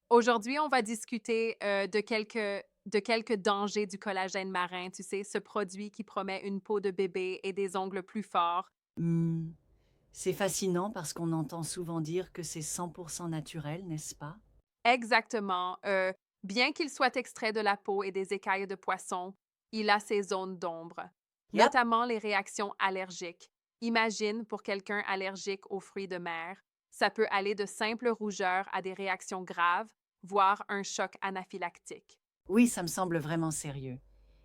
Aujourd'hui, on va discuter de quelques dangers du collagène marin, tu sais, ce produit qui promet une peau de bébé et des ongles plus forts. Hmm, c'est fascinant parce qu'on entend souvent dire que c'est 100% naturel, n'est-ce pas? Exactement. Bien qu'il soit extrait de la peau et des écailles de poisson, il a ses zones d'ombre, Yep. notamment les réactions allergiques. Imagine pour quelqu'un allergique aux fruits de mer, ça peut aller de simples rougeurs à des réactions graves, voire un choc anaphylactique. Oui, ça me semble vraiment sérieux.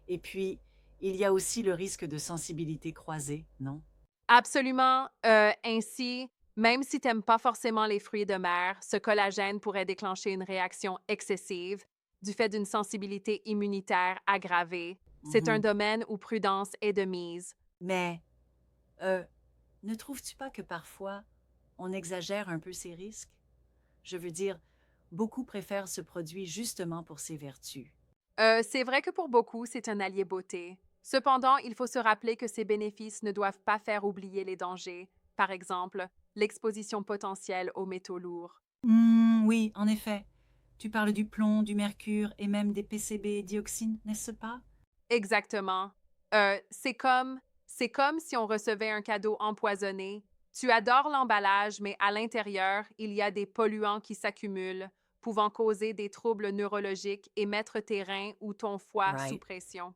Et puis, il y a aussi le risque de sensibilité croisée, non? Absolument. Ainsi, même si tu aimes pas forcément les fruits de mer, ce collagène pourrait déclencher une réaction excessive du fait d'une sensibilité immunitaire aggravée. C'est un Mhm. domaine où prudence est de mise. Mais, euh, ne trouves-tu pas que parfois, on exagère un peu ces risques? Je veux dire, beaucoup préfèrent ce produit justement pour ses vertus. C'est vrai que pour beaucoup, c'est un allié beauté. Cependant, il faut se rappeler que ces bénéfices ne doivent pas faire oublier les dangers. Par exemple, l'exposition potentielle aux métaux lourds. Oui, en effet. Tu parles du plomb, du mercure et même des PCB dioxines, n'est-ce pas? Exactement. C'est comme si on recevait un cadeau empoisonné. Tu adores l'emballage, mais à l'intérieur, il y a des polluants qui s'accumulent, pouvant causer des troubles neurologiques et mettre tes reins ou ton foie sous Right. pression.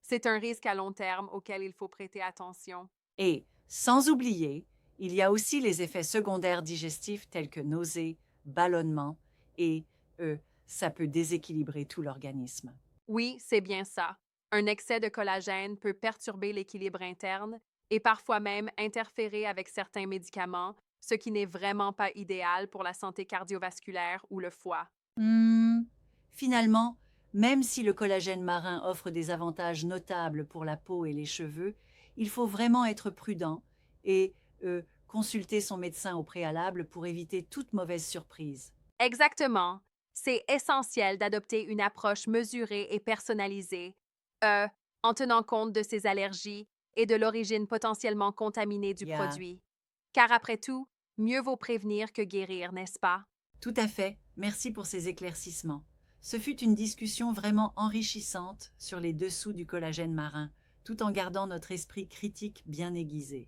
C'est un risque à long terme auquel il faut prêter attention. Et, sans oublier, il y a aussi les effets secondaires digestifs tels que nausées, ballonnements et, ça peut déséquilibrer tout l'organisme. Oui, c'est bien ça. Un excès de collagène peut perturber l'équilibre interne et parfois même interférer avec certains médicaments, ce qui n'est vraiment pas idéal pour la santé cardiovasculaire ou le foie. Hmm, Finalement, même si le collagène marin offre des avantages notables pour la peau et les cheveux, il faut vraiment être prudent et consulter son médecin au préalable pour éviter toute mauvaise surprise. Exactement. C'est essentiel d'adopter une approche mesurée et personnalisée, euh, en tenant compte de ses allergies et de l'origine potentiellement contaminée du Yeah. produit. Car après tout, mieux vaut prévenir que guérir, n'est-ce pas? Tout à fait. Merci pour ces éclaircissements. Ce fut une discussion vraiment enrichissante sur les dessous du collagène marin, tout en gardant notre esprit critique bien aiguisé.